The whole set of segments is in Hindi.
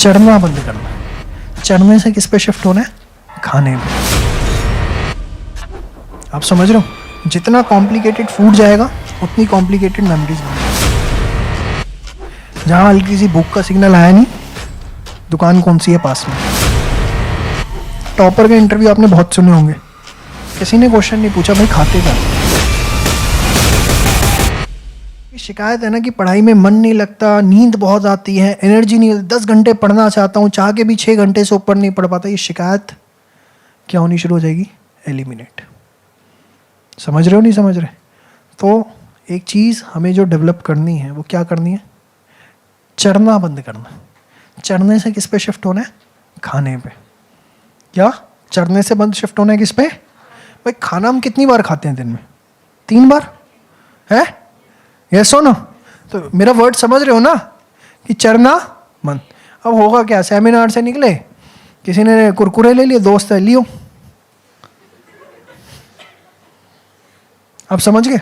चढ़ना बंद करना। चढ़ने से किस पे शिफ्ट होना है? खाने पे। आप समझ रहे हो? जितना कॉम्प्लिकेटेड फूड जाएगा उतनी कॉम्प्लिकेटेड मेमोरीज बनेगी। जहाँ हल्की सी भूख का सिग्नल आया नहीं, दुकान कौन सी है पास में। टॉपर के इंटरव्यू आपने बहुत सुने होंगे, किसी ने क्वेश्चन नहीं पूछा भाई खाते क्या। शिकायत है ना कि पढ़ाई में मन नहीं लगता, नींद बहुत आती है, एनर्जी नहीं, 10 घंटे पढ़ना चाहता हूँ, चाह के भी 6 घंटे से ऊपर नहीं पढ़ पाता। ये शिकायत क्या होनी शुरू हो जाएगी? एलिमिनेट। समझ रहे हो नहीं समझ रहे? तो एक चीज़ हमें जो डेवलप करनी है वो क्या करनी है? चढ़ना बंद करना। चढ़ने से किस पे शिफ्ट होना है? खाने पे। क्या चढ़ने से बंद शिफ्ट होना है किस पे? भाई खाना हम कितनी बार खाते हैं दिन में? 3 बार है? यस हो ना? तो मेरा वर्ड समझ रहे हो ना कि चढ़ना बंद। अब होगा क्या? सेमिनार से निकले, किसी ने कुरकुरे ले लिए, दोस्त है लियो। आप समझ गए?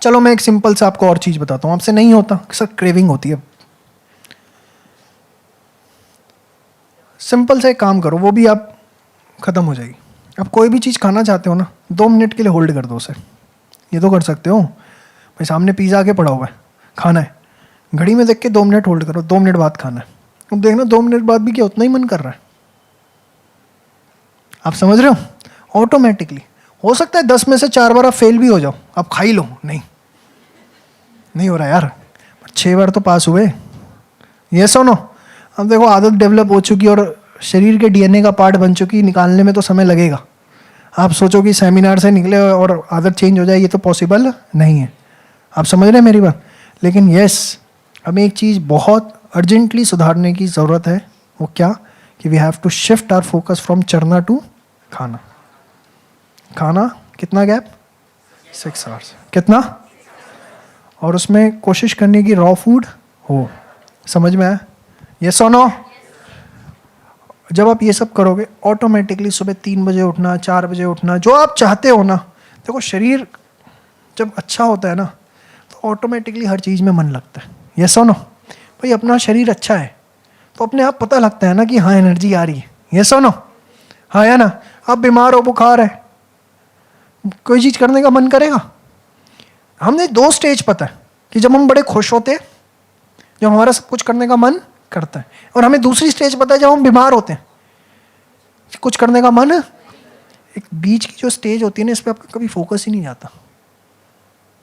चलो मैं एक सिंपल सा आपको और चीज बताता हूं, आपसे नहीं होता, सर क्रेविंग होती है। सिंपल से एक काम करो, वो भी आप खत्म हो जाएगी। आप कोई भी चीज खाना चाहते हो ना, 2 मिनट के लिए होल्ड कर दो उसे। ये तो कर सकते हो भाई, सामने पिज़्ज़ा आके पड़ा हुआ है, खाना है, घड़ी में देख के 2 मिनट होल्ड करो, 2 मिनट बाद खाना है। अब देखना 2 मिनट बाद भी क्या उतना ही मन कर रहा है। आप समझ रहे हो? ऑटोमेटिकली हो सकता है 10 में से 4 बार आप फेल भी हो जाओ, आप खा ही लो, नहीं हो रहा यार, 6 बार तो पास हुए। ये सुनो, अब देखो आदत डेवलप हो चुकी और शरीर के डीएनए का पार्ट बन चुकी, निकालने में तो समय लगेगा। आप सोचो कि सेमिनार से निकले और आदत चेंज हो जाए, ये तो पॉसिबल नहीं है। आप समझ रहे हैं मेरी बात? लेकिन यस, हमें एक चीज़ बहुत अर्जेंटली सुधारने की ज़रूरत है। वो क्या? कि we have to shift our focus from चढ़ना टू खाना। खाना कितना गैप? 6 आवर्स। कितना? और उसमें कोशिश करने की रॉ फूड हो। समझ में आया? यस और नो? जब आप ये सब करोगे ऑटोमेटिकली सुबह 3 बजे उठना, 4 बजे उठना, जो आप चाहते हो ना। देखो शरीर जब अच्छा होता है ना तो ऑटोमेटिकली हर चीज़ में मन लगता है। यस और नो? भाई अपना शरीर अच्छा है तो अपने आप पता लगता है ना कि हाँ एनर्जी आ रही है। यस और नो? हाँ या ना? आप बीमार हो, बुखार है, कोई चीज़ करने का मन करेगा? हमने 2 स्टेज पता है कि जब हम बड़े खुश होते हैं, जब हमारा सब कुछ करने का मन करता है, और हमें दूसरी स्टेज पता है जब हम बीमार होते हैं, कुछ करने का मन। एक बीच की जो स्टेज होती है ना, इस पर आपका कभी फोकस ही नहीं जाता,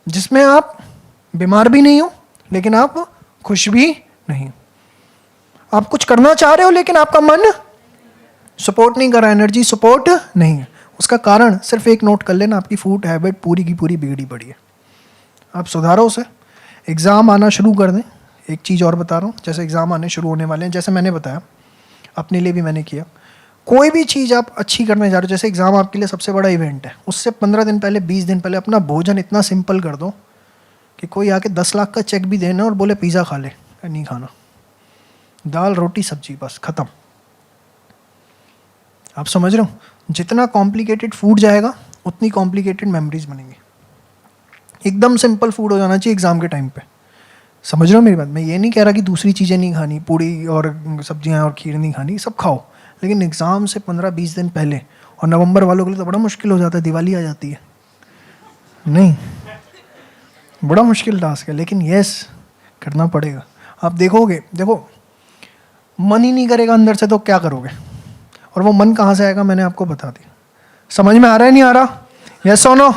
जिसमें आप बीमार भी नहीं हो लेकिन आप खुश भी नहीं हो। आप कुछ करना चाह रहे हो लेकिन आपका मन सपोर्ट नहीं कर रहा, एनर्जी सपोर्ट नहीं है। उसका कारण सिर्फ एक नोट कर लेना, आपकी फूड हैबिट पूरी की पूरी बिगड़ी पड़ी है। आप सुधारो उसे। एग्ज़ाम आना शुरू कर दें। एक चीज़ और बता रहा हूँ, जैसे एग्ज़ाम आने शुरू होने वाले हैं, जैसे मैंने बताया अपने लिए भी मैंने किया, कोई भी चीज़ आप अच्छी करने जा रहे हो, जैसे एग्ज़ाम आपके लिए सबसे बड़ा इवेंट है, उससे 15 दिन पहले, 20 दिन पहले अपना भोजन इतना सिंपल कर दो कि कोई आके 10 लाख का चेक भी देना और बोले पिज़्ज़ा खा ले, नहीं खाना, दाल रोटी सब्जी बस खत्म। आप समझ रहे हो? जितना कॉम्प्लिकेटेड फूड जाएगा उतनी कॉम्प्लिकेटेड मेमोरीज बनेंगी। एकदम सिंपल फूड हो जाना चाहिए एग्ज़ाम के टाइम पे। समझ रहे हो मेरी बात? मैं ये नहीं कह रहा कि दूसरी चीज़ें नहीं खानी, पूड़ी और सब्जियां और खीर नहीं खानी, सब खाओ, लेकिन एग्ज़ाम से 15-20 दिन पहले। और नवंबर वालों के लिए तो बड़ा मुश्किल हो जाता है, दिवाली आ जाती है, नहीं बड़ा मुश्किल टास्क है, लेकिन यस करना पड़ेगा। आप देखोगे, देखो मन ही नहीं करेगा अंदर से तो क्या करोगे? और वो मन कहाँ से आएगा मैंने आपको बता दिया। समझ में आ रहा है नहीं आ रहा? यस और नो?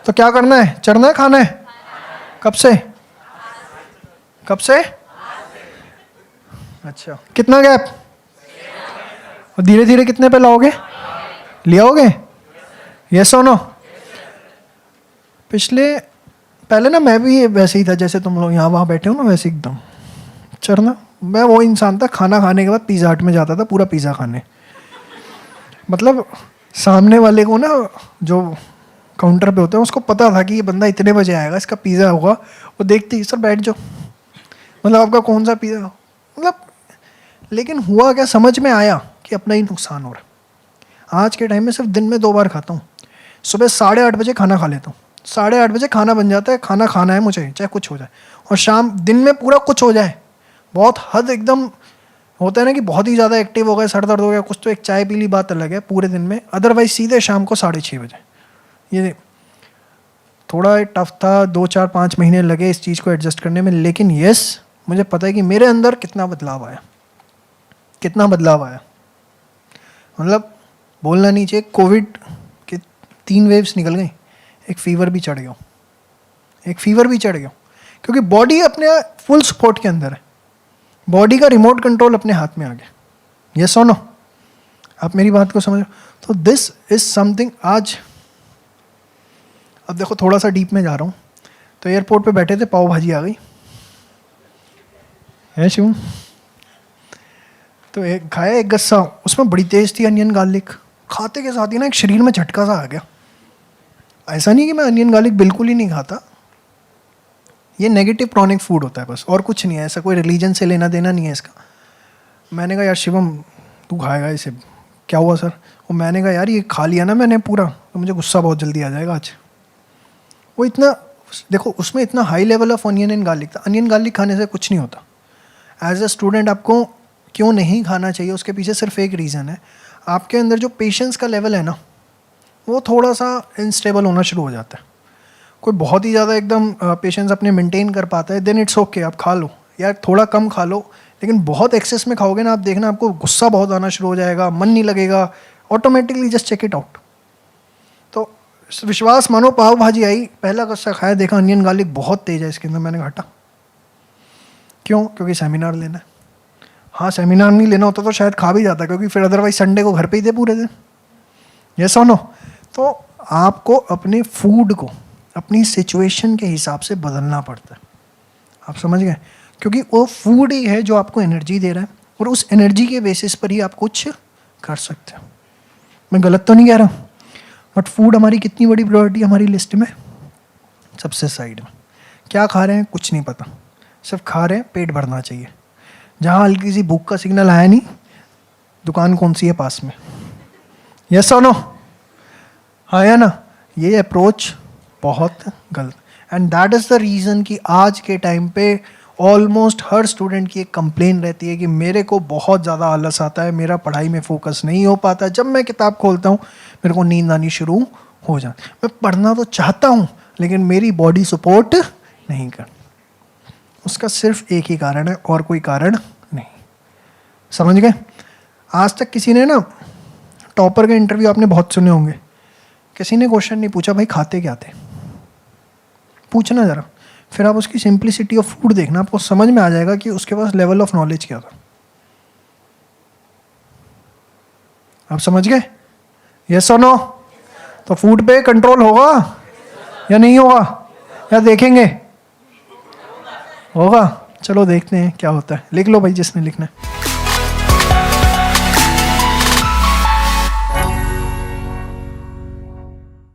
तो क्या करना है? चढ़ना है, खाना है। कब से? कब से? अच्छा, कितना गैप? और धीरे धीरे कितने पे लाओगे? ले आओगे? यस और नो? पहले ना मैं भी वैसे ही था, जैसे तुम लोग यहाँ वहाँ बैठे हो ना, वैसे एकदम चढ़ना। मैं वो इंसान था, खाना खाने के बाद पिज़्ज़ा हट में जाता था पूरा पिज़्ज़ा खाने। मतलब सामने वाले को ना, जो काउंटर पे होता है, उसको पता था कि ये बंदा इतने बजे आएगा, इसका पिज़्ज़ा होगा। वो देखते ही सर बैठ जाओ, मतलब आपका कौन सा पिज़्ज़ा, मतलब। लेकिन हुआ क्या, समझ में आया कि अपना ही नुकसान हो रहा है। आज के टाइम में सिर्फ दिन में 2 बार खाता हूँ। सुबह 8:30 बजे खाना खा लेता हूँ, 8:30 बजे खाना बन जाता है, खाना खाना है मुझे चाहे कुछ हो जाए। और शाम दिन में पूरा कुछ हो जाए, बहुत हद एकदम होता है ना कि बहुत ही ज़्यादा एक्टिव हो गए, सर दर्द हो गया कुछ, तो एक चाय पी ली बात अलग है पूरे दिन में, अदरवाइज सीधे शाम को 6:30 बजे। ये थोड़ा टफ था, 2 4 5 महीने लगे इस चीज़ को एडजस्ट करने में, लेकिन यस मुझे पता है कि मेरे अंदर कितना बदलाव आया, कितना बदलाव आया। मतलब बोलना नहीं चाहिए, कोविड के 3 वेव्स निकल गई, एक फीवर भी चढ़ गया, एक फीवर भी चढ़ गया, क्योंकि बॉडी अपने फुल सपोर्ट के अंदर है, बॉडी का रिमोट कंट्रोल अपने हाथ में आ गया। यस और नो, आप मेरी बात को समझो। तो दिस इज समथिंग। आज अब देखो थोड़ा सा डीप में जा रहा हूँ, तो एयरपोर्ट पे बैठे थे, पाव भाजी आ गई है शिव, तो एक खाया, एक गस्सा, उसमें बड़ी तेज थी अनियन गार्लिक, खाते के साथ ही ना एक शरीर में झटका सा आ गया। ऐसा नहीं कि मैं अनियन गार्लिक बिल्कुल ही नहीं खाता, ये नेगेटिव क्रॉनिक फूड होता है बस, और कुछ नहीं है, ऐसा कोई रिलीजन से लेना देना नहीं है इसका। मैंने कहा यार शिवम तू खाएगा इसे, क्या हुआ सर? वो मैंने कहा यार ये खा लिया ना मैंने पूरा, तो मुझे गुस्सा बहुत जल्दी आ जाएगा आज। वो इतना, देखो उसमें इतना high level of onion and garlic था। अनियन गार्लिक खाने से कुछ नहीं होता। एज अ स्टूडेंट आपको क्यों नहीं खाना चाहिए, उसके पीछे सिर्फ एक रीज़न है, आपके अंदर जो पेशेंस का लेवल है ना, वो थोड़ा सा इनस्टेबल होना शुरू हो जाता है। कोई बहुत ही ज़्यादा एकदम पेशेंस अपने मेंटेन कर पाता है, देन इट्स ओके, आप खा लो यार, थोड़ा कम खा लो, लेकिन बहुत एक्सेस में खाओगे ना, आप देखना आपको गुस्सा बहुत आना शुरू हो जाएगा, मन नहीं लगेगा, automatically just check it out. तो विश्वास मानो, पाव भाजी आई, पहला गुस्सा खाया, देखा अनियन गार्लिक बहुत तेज है इसके अंदर, मैंने घटा। क्यों? क्योंकि सेमिनार लेना है। हाँ, सेमिनार नहीं लेना होता तो शायद खा भी जाता, क्योंकि फिर अदरवाइज संडे को घर पे ही थे पूरे दिन। यस और नो? तो आपको अपने फूड को अपनी सिचुएशन के हिसाब से बदलना पड़ता है। आप समझ गए? क्योंकि वो फूड ही है जो आपको एनर्जी दे रहा है, और उस एनर्जी के बेसिस पर ही आप कुछ कर सकते हो। मैं गलत तो नहीं कह रहा, बट फूड हमारी कितनी बड़ी प्रायोरिटी हमारी लिस्ट में, सबसे साइड में। क्या खा रहे हैं कुछ नहीं पता, सिर्फ खा रहे हैं, पेट भरना चाहिए। जहाँ हल्की सी भूख का सिग्नल आया नहीं, दुकान कौन सी है पास में। यस और नो? हाँ या ना? ये अप्रोच बहुत गलत, and that is the reason कि आज के टाइम पे ऑलमोस्ट हर स्टूडेंट की एक कंप्लेन रहती है कि मेरे को बहुत ज़्यादा आलस आता है, मेरा पढ़ाई में फोकस नहीं हो पाता, जब मैं किताब खोलता हूँ मेरे को नींद आनी शुरू हो जाती। मैं पढ़ना तो चाहता हूँ लेकिन मेरी बॉडी सपोर्ट नहीं कर। उसका सिर्फ एक ही कारण है और कोई कारण नहीं। समझ गए? आज तक किसी ने ना, टॉपर के इंटरव्यू आपने बहुत सुने होंगे, किसी ने क्वेश्चन नहीं पूछा भाई खाते क्या थे, पूछना ज़रा, फिर आप उसकी सिंप्लिसिटी ऑफ फूड देखना, आपको समझ में आ जाएगा कि उसके पास लेवल ऑफ नॉलेज क्या था। आप समझ गए? यस और नो? तो फूड पे कंट्रोल होगा या नहीं होगा, या देखेंगे? होगा। चलो देखते हैं क्या होता है। लिख लो भाई जिसने लिखना है।